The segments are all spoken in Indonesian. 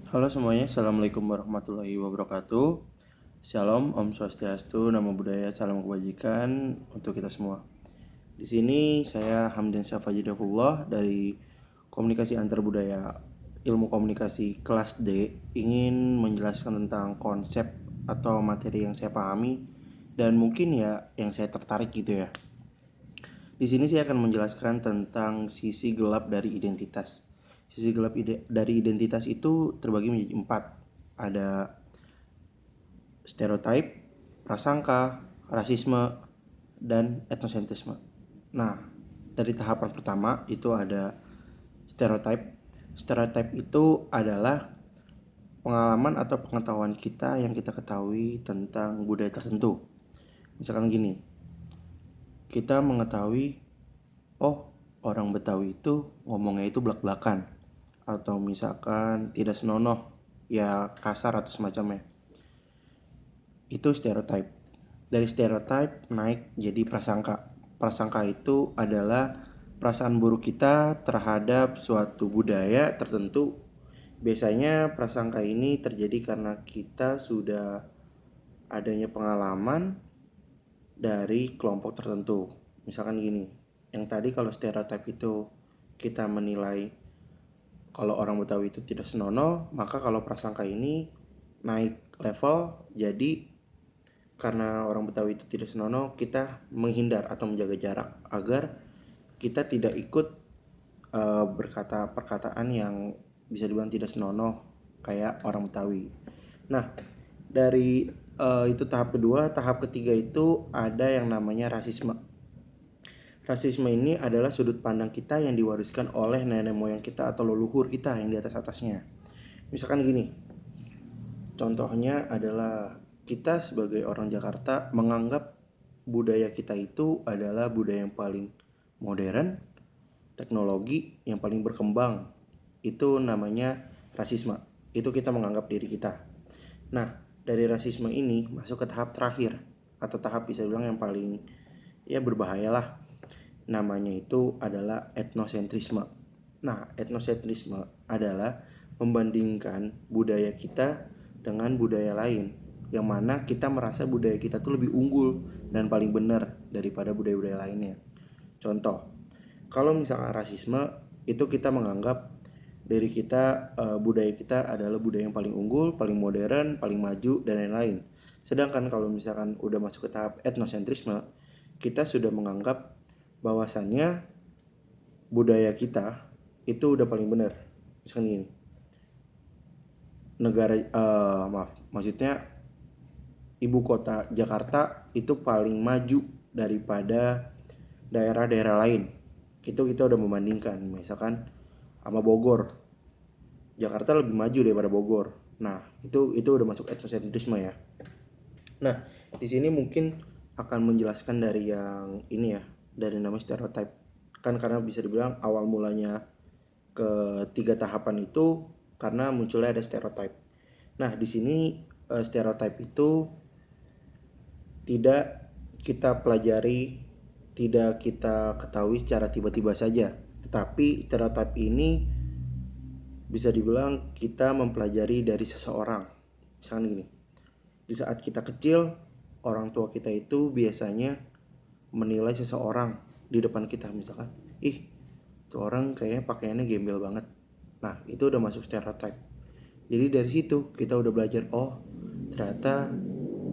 Halo semuanya, Assalamualaikum warahmatullahi wabarakatuh. Shalom, Om Swastiastu, Namo Buddhaya, Salam Kebajikan untuk kita semua. Di sini saya Hamdan Syafajidahullah dari Komunikasi Antar Budaya Ilmu Komunikasi kelas D ingin menjelaskan tentang konsep atau materi yang saya pahami dan mungkin ya yang saya tertarik gitu ya. Di sini saya akan menjelaskan tentang sisi gelap dari identitas. Sisi gelap dari identitas itu terbagi menjadi 4. Ada stereotip, prasangka, rasisme, dan etnosentrisme. Nah, dari tahapan pertama itu ada stereotip. Stereotip itu adalah pengalaman atau pengetahuan kita yang kita ketahui tentang budaya tertentu. Misalkan gini, kita mengetahui, oh orang Betawi itu ngomongnya itu belak-belakan, atau misalkan tidak senonoh, ya kasar atau semacamnya. Itu stereotip. Dari stereotip naik jadi prasangka. Prasangka itu adalah perasaan buruk kita terhadap suatu budaya tertentu. Biasanya prasangka ini terjadi karena kita sudah adanya pengalaman dari kelompok tertentu. Misalkan gini, yang tadi kalau stereotip itu kita menilai kalau orang Betawi itu tidak senonoh, maka kalau prasangka ini naik level jadi karena orang Betawi itu tidak senonoh, kita menghindar atau menjaga jarak agar kita tidak ikut berkata perkataan yang bisa dibilang tidak senonoh kayak orang Betawi. Nah, dari itu tahap kedua. Tahap ketiga itu ada yang namanya rasisme. Rasisme ini adalah sudut pandang kita yang diwariskan oleh nenek moyang kita atau leluhur kita yang di atasnya. Misalkan gini, contohnya adalah kita sebagai orang Jakarta menganggap budaya kita itu adalah budaya yang paling modern, teknologi yang paling berkembang. Itu namanya rasisme. Itu kita menganggap diri kita. Nah, dari rasisme ini masuk ke tahap terakhir atau tahap bisa bilang yang paling ya berbahayalah. Namanya itu adalah etnosentrisme. Nah, etnosentrisme adalah membandingkan budaya kita dengan budaya lain, yang mana kita merasa budaya kita tuh lebih unggul dan paling benar daripada budaya-budaya lainnya. Contoh, kalau misalnya rasisme itu kita menganggap dari kita budaya kita adalah budaya yang paling unggul, paling modern, paling maju dan lain-lain. Sedangkan kalau misalkan udah masuk ke tahap etnosentrisme, kita sudah menganggap bahwasannya budaya kita itu udah paling benar. Misalkan gini, maksudnya ibu kota Jakarta itu paling maju daripada daerah-daerah lain. Itu kita udah membandingkan, misalkan sama Bogor. Jakarta lebih maju daripada Bogor. Nah, itu udah masuk etnosentrisme ya. Nah, di sini mungkin akan menjelaskan dari yang ini ya, dari namanya stereotip. Kan karena bisa dibilang awal mulanya ketiga tahapan itu karena munculnya ada stereotip. Nah, di sini stereotip itu tidak kita pelajari, tidak kita ketahui secara tiba-tiba saja. Tetapi stereotip ini bisa dibilang kita mempelajari dari seseorang. Misalnya gini, di saat kita kecil, orang tua kita itu biasanya menilai seseorang di depan kita. Misalkan, ih, tuh orang kayaknya pakaiannya gembel banget. Nah, itu udah masuk stereotip. Jadi dari situ kita udah belajar, oh ternyata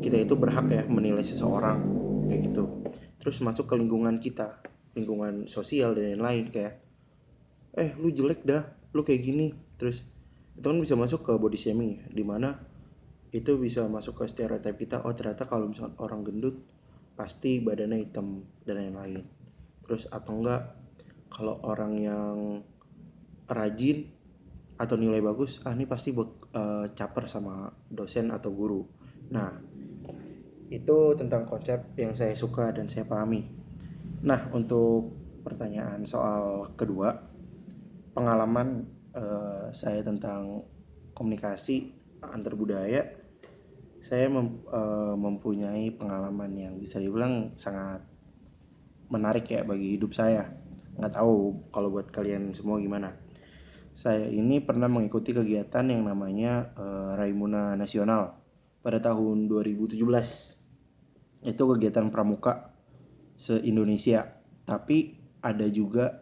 kita itu berhak ya menilai seseorang kayak gitu. Terus masuk ke lingkungan kita, lingkungan sosial dan lain-lain kayak, lu jelek dah, lu kayak gini. Terus itu kan bisa masuk ke body shaming ya, dimana itu bisa masuk ke stereotip kita, oh ternyata kalau misalkan orang gendut pasti badannya hitam dan lain-lain. Terus atau enggak, kalau orang yang rajin atau nilai bagus, ini pasti caper sama dosen atau guru. Nah, itu tentang konsep yang saya suka dan saya pahami. Nah, untuk pertanyaan soal kedua, pengalaman saya tentang komunikasi antar budaya, saya mempunyai pengalaman yang bisa dibilang sangat menarik ya bagi hidup saya. Nggak tahu kalau buat kalian semua gimana. saya ini pernah mengikuti kegiatan yang namanya Raimuna Nasional pada tahun 2017. Itu kegiatan pramuka se-Indonesia. Tapi ada juga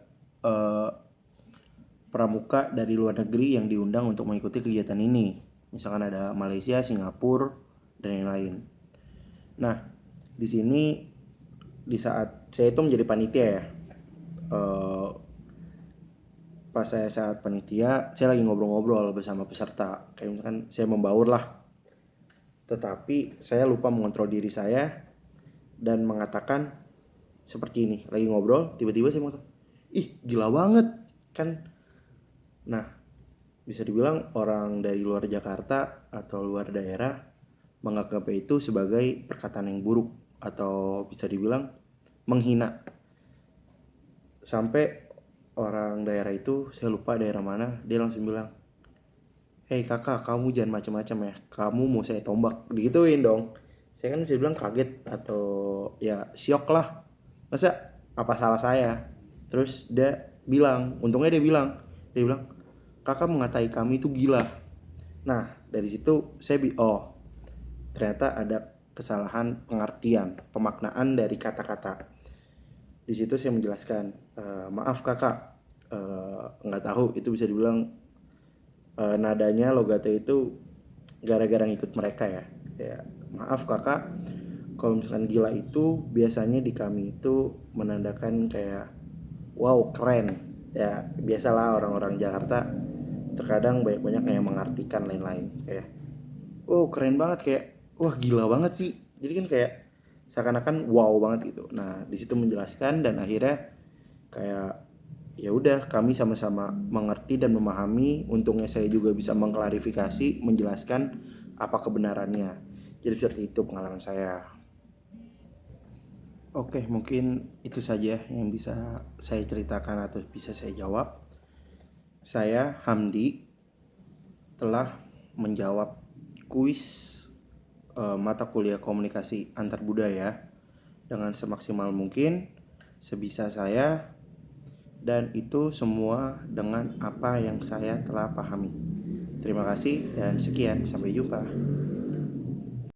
pramuka dari luar negeri yang diundang untuk mengikuti kegiatan ini. Misalkan ada Malaysia, Singapura, dan yang lain. Nah, di sini di saat saya itu menjadi panitia ya. Pas saya saat panitia, saya lagi ngobrol-ngobrol bersama peserta. Kayak misalkan saya membaur lah. Tetapi saya lupa mengontrol diri saya dan mengatakan seperti ini. Lagi ngobrol, tiba-tiba saya mengatakan, ih gila banget kan. Nah, bisa dibilang orang dari luar Jakarta atau luar daerah menganggap itu sebagai perkataan yang buruk atau bisa dibilang menghina. Sampai orang daerah itu, saya lupa daerah mana, dia langsung bilang, hei kakak, kamu jangan macam-macam ya, kamu mau saya tombak, digituin dong. Saya kan bisa bilang kaget atau ya syok lah, masa apa salah saya. Terus dia bilang, untungnya dia bilang kakak mengatai kami itu gila. Nah dari situ saya ternyata ada kesalahan pengertian pemaknaan dari kata-kata. Di situ saya menjelaskan, maaf kakak, nggak tahu itu bisa dibilang nadanya logatnya itu gara-gara ngikut mereka ya. Ya maaf kakak, kalau misalkan gila itu biasanya di kami itu menandakan kayak wow keren. Ya biasalah orang-orang Jakarta terkadang banyak-banyak yang mengartikan lain-lain kayak oh keren banget, kayak wah gila banget sih. Jadi kan kayak seakan-akan wow banget gitu. Nah di situ menjelaskan dan akhirnya kayak ya udah kami sama-sama mengerti dan memahami. Untungnya saya juga bisa mengklarifikasi, menjelaskan apa kebenarannya. Jadi seperti itu pengalaman saya. Oke, mungkin itu saja yang bisa saya ceritakan atau bisa saya jawab. Saya Hamdi telah menjawab kuis mata kuliah komunikasi antar budaya dengan semaksimal mungkin, sebisa saya, dan itu semua dengan apa yang saya telah pahami. Terima kasih dan sekian, sampai jumpa.